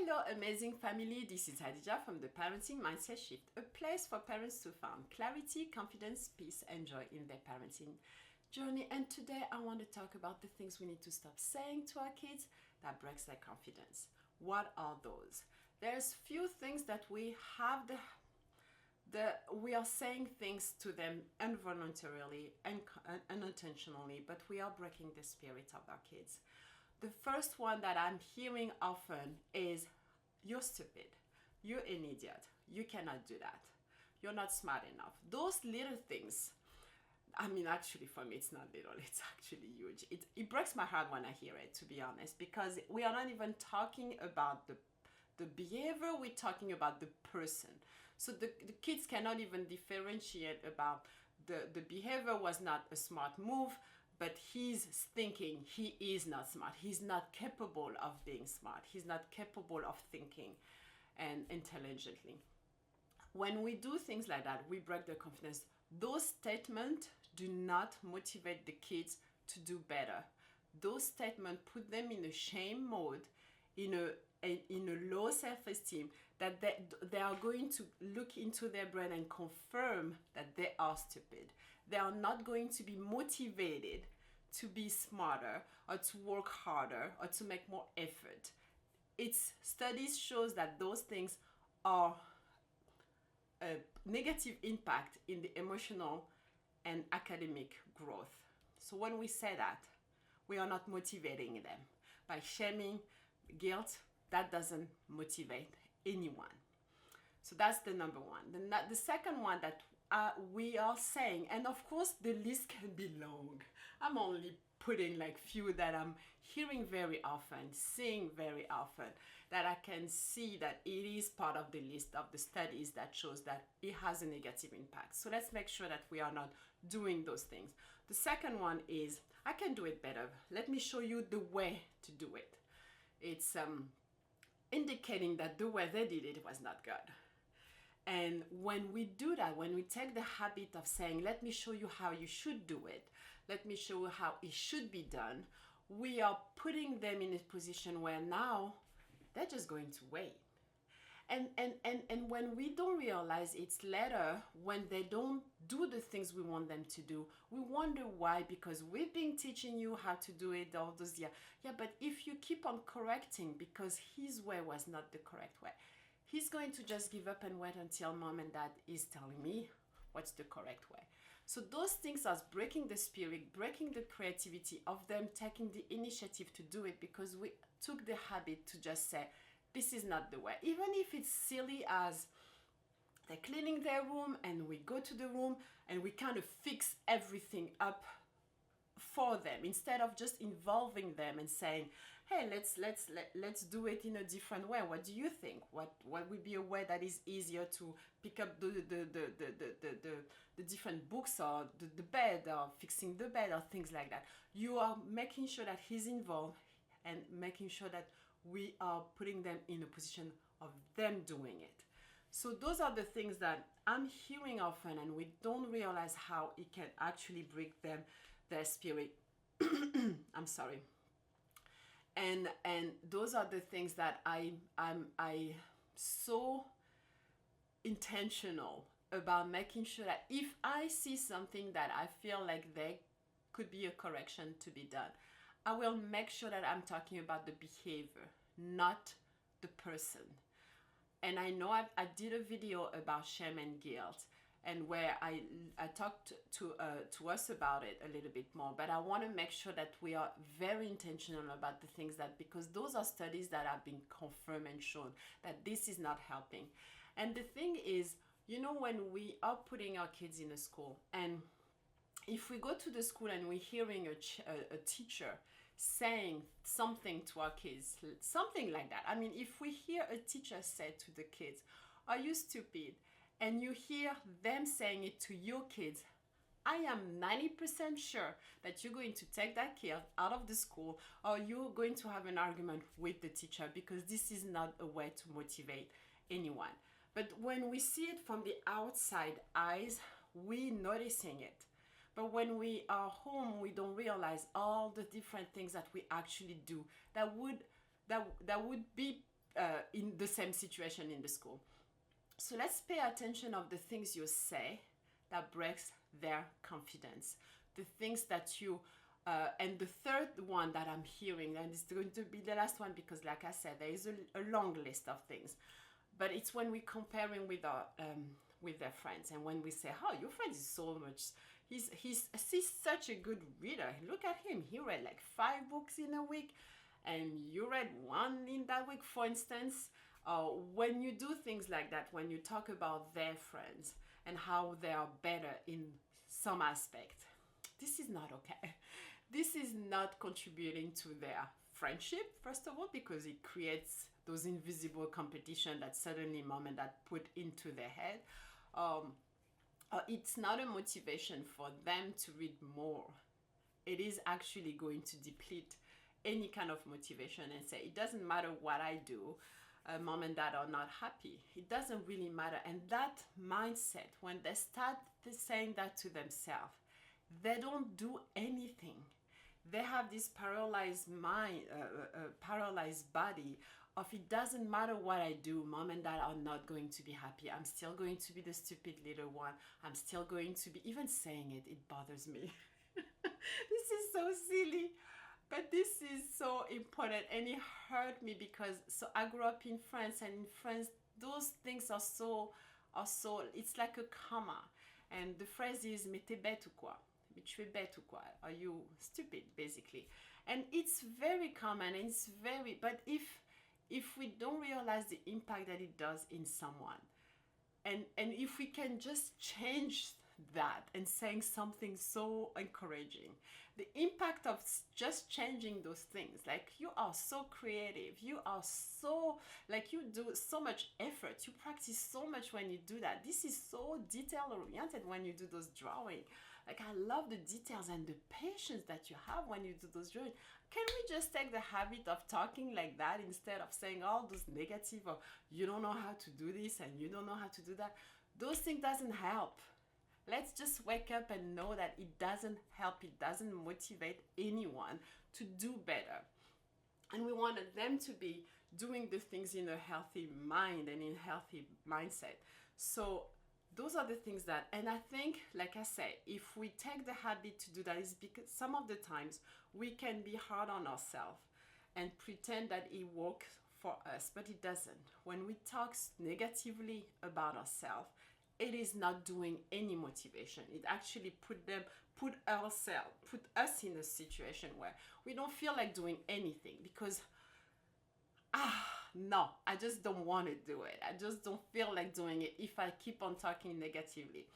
Hello, amazing family. This is Hadija from the Parenting Mindset Shift, a place for parents to find clarity, confidence, peace, and joy in their parenting journey. And today I want to talk about the things we need to stop saying to our kids that breaks their confidence. What are those? There's few things that we have we are saying things to them involuntarily and unintentionally, but we are breaking the spirit of our kids. The first one that I'm hearing often is, you're stupid, you're an idiot, you cannot do that, you're not smart enough. Those little things, actually for me it's not little, it's actually huge. It breaks my heart when I hear it, to be honest, because we are not even talking about the behavior, we're talking about the person. So the kids cannot even differentiate about the behavior was not a smart move, but he's thinking he is not smart. He's not capable of being smart. He's not capable of thinking and intelligently. When we do things like that, we break their confidence. Those statements do not motivate the kids to do better. Those statements put them in a shame mode, in a low self-esteem, that they are going to look into their brain and confirm that they are stupid. They are not going to be motivated to be smarter or to work harder or to make more effort. Studies shows that those things are a negative impact in the emotional and academic growth. So when we say that, we are not motivating them. By shaming, guilt, that doesn't motivate anyone. So that's the number one. The second one that we are saying, and of course the list can be long. I'm only putting like few that I'm hearing very often, seeing very often, that I can see that it is part of the list of the studies that shows that it has a negative impact. So let's make sure that we are not doing those things. The second one is, I can do it better. Let me show you the way to do it. It's indicating that the way they did it was not good. And when we do that, when we take the habit of saying, let me show you how you should do it, let me show you how it should be done, we are putting them in a position where now they're just going to wait. And when we don't realize it's later, when they don't do the things we want them to do, we wonder why, because we've been teaching you how to do it all those years. Yeah, but if you keep on correcting because his way was not the correct way, he's going to just give up and wait until mom and dad is telling me what's the correct way. So those things are breaking the spirit, breaking the creativity of them taking the initiative to do it, because we took the habit to just say, this is not the way. Even if it's silly as they're cleaning their room and we go to the room and we kind of fix everything up for them, instead of just involving them and saying, hey, let's do it in a different way. What do you think? What would be a way that is easier to pick up the different books, or the bed, or fixing the bed, or things like that? You are making sure that he's involved and making sure that we are putting them in a position of them doing it. So those are the things that I'm hearing often, and we don't realize how it can actually break their spirit. I'm sorry. And those are the things that I so intentional about making sure that if I see something that I feel like there could be a correction to be done, I will make sure that I'm talking about the behavior, not the person. And I know I did a video about shame and guilt, and where I talked to us about it a little bit more, but I want to make sure that we are very intentional about the things that, because those are studies that have been confirmed and shown that this is not helping. And the thing is, when we are putting our kids in a school, and if we go to the school and we're hearing a teacher saying something to our kids, something like that. If we hear a teacher say to the kids, are you stupid? And you hear them saying it to your kids, I am 90% sure that you're going to take that kid out of the school, or you're going to have an argument with the teacher, because this is not a way to motivate anyone. But when we see it from the outside eyes, we're noticing it. But when we are home, we don't realize all the different things that we actually do that would be in the same situation in the school. So let's pay attention of the things you say that breaks their confidence, the things that you and the third one that I'm hearing, and it's going to be the last one because like I said, there is a long list of things, but it's when we're comparing with their friends, and when we say, oh, your friend is so much, he's such a good reader, look at him, he read like 5 books in a week and you read one in that week, for instance. When you do things like that, when you talk about their friends and how they are better in some aspect, this is not okay. This is not contributing to their friendship, first of all, because it creates those invisible competition that suddenly mom and dad put into their head. It's not a motivation for them to read more. It is actually going to deplete any kind of motivation and say, it doesn't matter what I do, mom and dad are not happy. It doesn't really matter. And that mindset, when they start saying that to themselves, they don't do anything. They have this paralyzed mind, paralyzed body of, it doesn't matter what I do, mom and dad are not going to be happy. I'm still going to be the stupid little one. I'm still going to be, even saying it, it bothers me. This is so silly, but this is so important, and it hurt me because I grew up in France, and in France those things are so it's like a comma, and the phrase is mais t'es bête ou quoi? Mais tu es bête ou quoi? Are you stupid, basically? And it's very common, and it's very, but if we don't realize the impact that it does in someone, and if we can just change that and saying something so encouraging, the impact of just changing those things, like you are so creative, you are so, like you do so much effort, you practice so much when you do that. This is so detail oriented when you do those drawing. Like I love the details and the patience that you have when you do those drawing. Can we just take the habit of talking like that instead of saying all those negative, or you don't know how to do this and you don't know how to do that? Those things doesn't help. Let's just wake up and know that it doesn't help. It doesn't motivate anyone to do better. And we wanted them to be doing the things in a healthy mind and in a healthy mindset. So those are the things that, and I think, like I said, if we take the habit to do that, is because some of the times we can be hard on ourselves and pretend that it works for us, but it doesn't. When we talk negatively about ourselves, it is not doing any motivation. It actually put us in a situation where we don't feel like doing anything because no, I just don't want to do it. I just don't feel like doing it if I keep on talking negatively.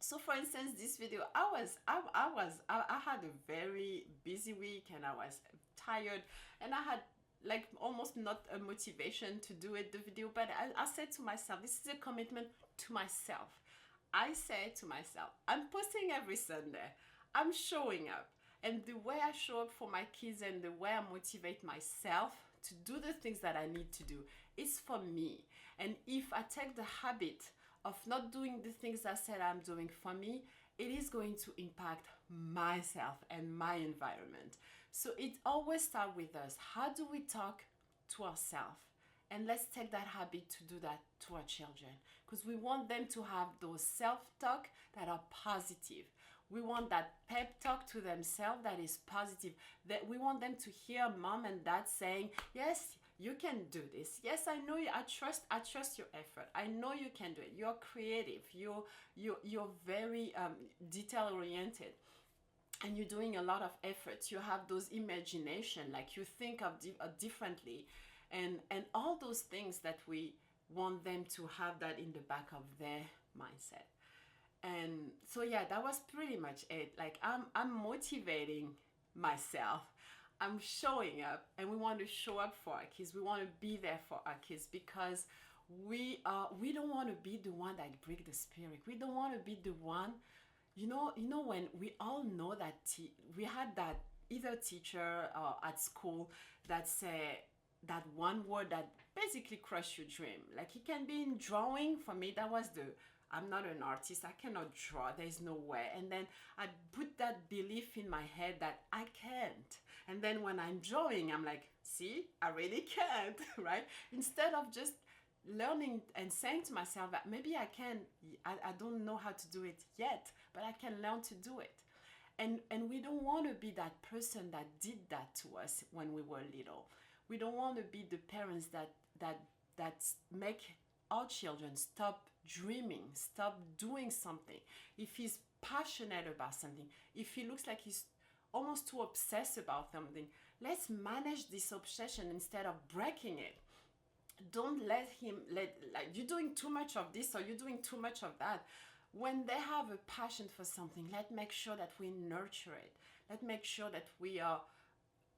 So for instance, this video, I had a very busy week and I was tired and I had like almost not a motivation to do it, the video, but I said to myself, this is a commitment to myself. I said to myself, I'm posting every Sunday. I'm showing up. And the way I show up for my kids and the way I motivate myself to do the things that I need to do is for me. And if I take the habit of not doing the things I said I'm doing for me, it is going to impact myself and my environment. So it always starts with us. How do we talk to ourselves? And let's take that habit to do that to our children, because we want them to have those self-talk that are positive. We want that pep talk to themselves that is positive. That we want them to hear mom and dad saying, yes, you can do this. Yes, I know you. I trust your effort. I know you can do it. You're creative. You're very detail oriented. And you're doing a lot of effort. You have those imagination, like you think of differently. And all those things that we want them to have that in the back of their mindset. And so yeah, that was pretty much it. Like I'm motivating myself. I'm showing up, and we want to show up for our kids. We want to be there for our kids because we don't want to be the one that break the spirit. We don't want to be the one, you know when we all know that we had that either teacher at school that say that one word that basically crush your dream. Like it can be in drawing. For me, that was I'm not an artist. I cannot draw. There's no way. And then I put that belief in my head that I can't. And then when I'm drawing, I'm like, see, I really can't, right? Instead of just learning and saying to myself that maybe I can, I don't know how to do it yet, but I can learn to do it. And we don't want to be that person that did that to us when we were little. We don't want to be the parents that make our children stop dreaming, stop doing something. If he's passionate about something, if he looks like he's almost too obsessed about something, let's manage this obsession instead of breaking it. Don't let him like you're doing too much of this or you're doing too much of that. When they have a passion for something, let's make sure that we nurture it. Let's make sure that we are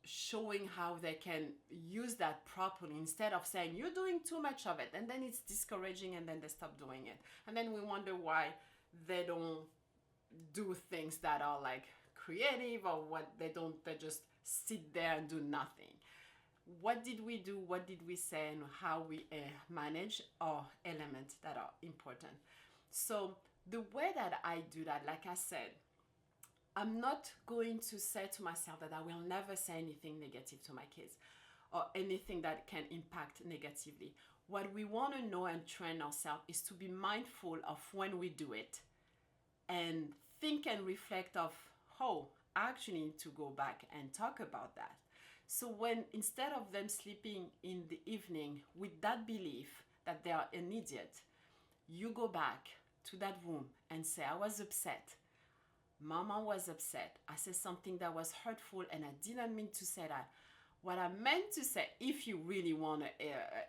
showing how they can use that properly instead of saying you're doing too much of it, and then it's discouraging and then they stop doing it, and then we wonder why they don't do things that are like creative, or what they don't, they just sit there and do nothing. What did we do, what did we say, and how we manage our elements that are important. So the way that I do that, like I said, I'm not going to say to myself that I will never say anything negative to my kids or anything that can impact negatively. What we want to know and train ourselves is to be mindful of when we do it and think and reflect of, oh, I actually need to go back and talk about that. So when, instead of them sleeping in the evening with that belief that they are an idiot, you go back to that room and say, I was upset. Mama was upset. I said something that was hurtful and I didn't mean to say that. What I meant to say, if you really want to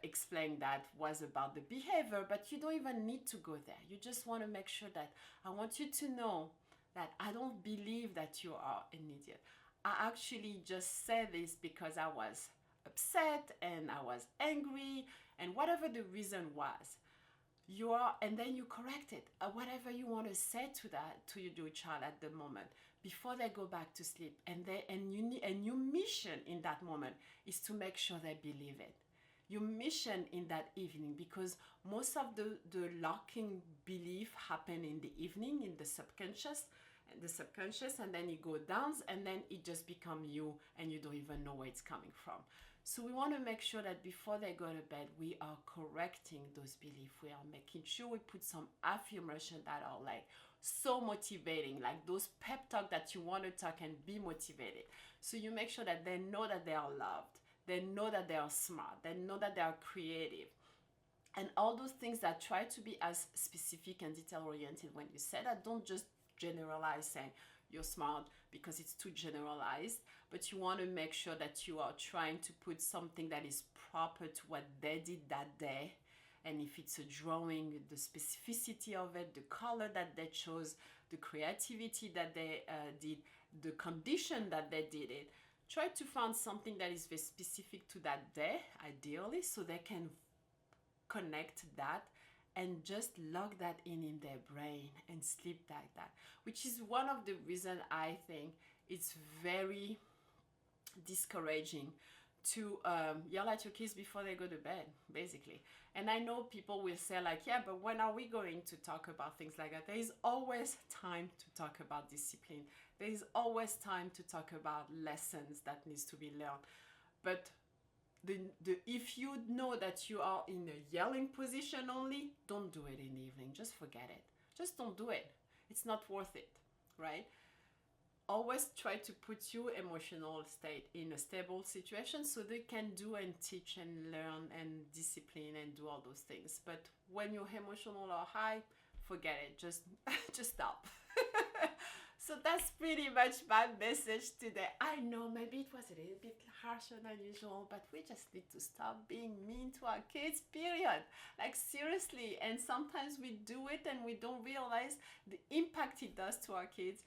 explain that, was about the behavior, but you don't even need to go there. You just want to make sure that I want you to know that I don't believe that you are an idiot. I actually just said this because I was upset and I was angry and whatever the reason was. You are, and then you correct it. Whatever you want to say to that, to your child at the moment, before they go back to sleep, and your mission in that moment is to make sure they believe it. Your mission in that evening, because most of the locking belief happen in the evening, in the subconscious, and then it go down, and then it just become you, and you don't even know where it's coming from. So we want to make sure that before they go to bed, we are correcting those beliefs. We are making sure we put some affirmation that are like so motivating, like those pep talk that you want to talk and be motivated. So you make sure that they know that they are loved. They know that they are smart. They know that they are creative. And all those things that try to be as specific and detail-oriented. When you say that, don't just generalize saying you're smart, because it's too generalized, but you want to make sure that you are trying to put something that is proper to what they did that day. And if it's a drawing, the specificity of it, the color that they chose, the creativity that they did, the condition that they did it, try to find something that is very specific to that day, ideally, so they can connect that and just log that in their brain and sleep like that, which is one of the reasons I think it's very discouraging to yell at your kids before they go to bed, basically. And I know people will say like, yeah, but when are we going to talk about things like that? There is always time to talk about discipline. There is always time to talk about lessons that needs to be learned. But if you know that you are in a yelling position only, don't do it in the evening. Just forget it. Just don't do it. It's not worth it, right? Always try to put your emotional state in a stable situation so they can do and teach and learn and discipline and do all those things. But when your emotional are high, forget it. Just stop. So that's pretty much my message today. I know maybe it was a little bit harsher than usual, but we just need to stop being mean to our kids, period. Like seriously. And sometimes we do it and we don't realize the impact it does to our kids.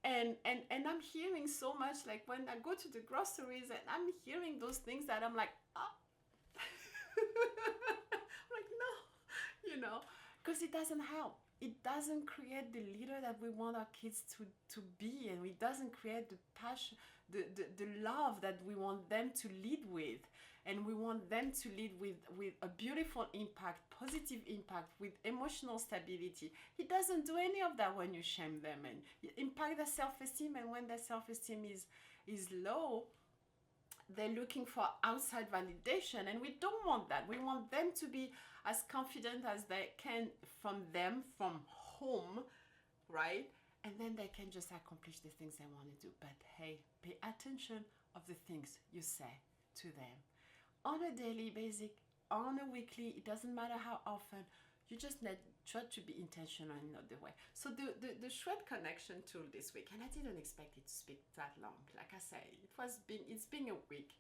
And I'm hearing so much, like when I go to the groceries and I'm hearing those things that I'm like, oh. I'm like, no, because it doesn't help. It doesn't create the leader that we want our kids to be, and it doesn't create the passion, the love that we want them to lead with. and we want them to lead with a beautiful impact, positive impact, with emotional stability. It doesn't do any of that when you shame them, and it impact their self-esteem. And when their self-esteem is low, they're looking for outside validation, and we don't want that. We want them to be as confident as they can from home, right? And then they can just accomplish the things they want to do. But hey, pay attention of the things you say to them on a daily basis, on a weekly. It doesn't matter how often. You just try to be intentional in the way. So the Chouette connection tool this week, and I didn't expect it to speak that long. Like I say, it's been a week,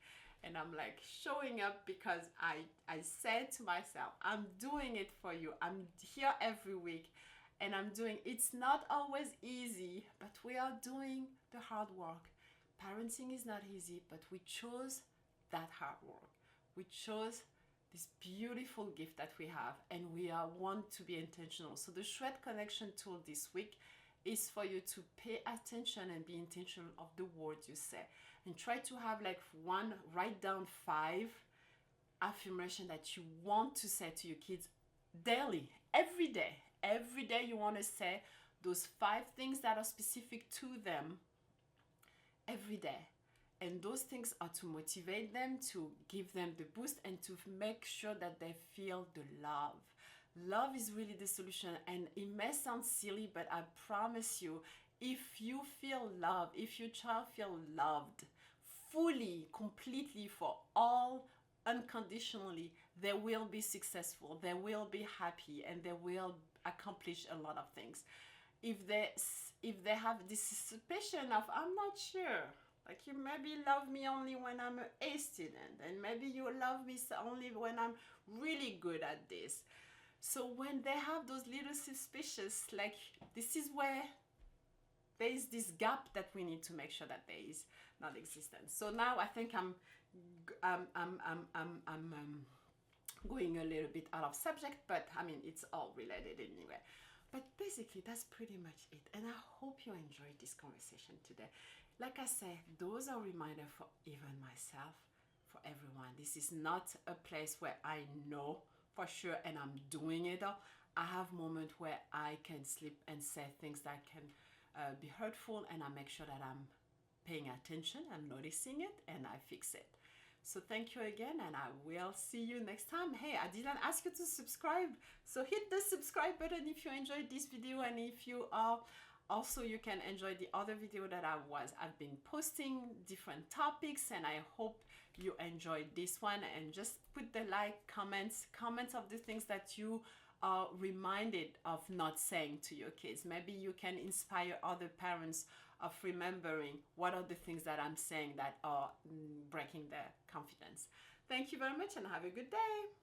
and I'm like showing up because I said to myself, I'm doing it for you. I'm here every week, and I'm doing. It's not always easy, but we are doing the hard work. Parenting is not easy, but we chose that hard work. We chose this beautiful gift that we have, and we want to be intentional. So the Chouette connection tool this week is for you to pay attention and be intentional of the words you say, and try to have like write down 5 affirmation that you want to say to your kids daily, every day you want to say those 5 things that are specific to them every day. And those things are to motivate them, to give them the boost, and to make sure that they feel the love. Love is really the solution. And it may sound silly, but I promise you, if you feel loved, if your child feels loved fully, completely, for all, unconditionally, they will be successful, they will be happy, and they will accomplish a lot of things. If they have this suspicion of, I'm not sure, like you maybe love me only when I'm an A student, and maybe you love me only when I'm really good at this. So when they have those little suspicions, like this is where there is this gap that we need to make sure that there is not existent. So now I think I'm going a little bit out of subject, but I mean it's all related anyway. But basically that's pretty much it, and I hope you enjoyed this conversation today. Like I said, those are reminders for even myself, for everyone. This is not a place where I know for sure and I'm doing it all. I have moments where I can slip and say things that can be hurtful, and I make sure that I'm paying attention, I'm noticing it, and I fix it. So thank you again, and I will see you next time. Hey, I didn't ask you to subscribe, so hit the subscribe button if you enjoyed this video, and if you are also, you can enjoy the other video that I've been posting different topics, and I hope you enjoyed this one. And just put the comments of the things that you are reminded of not saying to your kids. Maybe you can inspire other parents of remembering what are the things that I'm saying that are breaking their confidence. Thank you very much, and have a good day.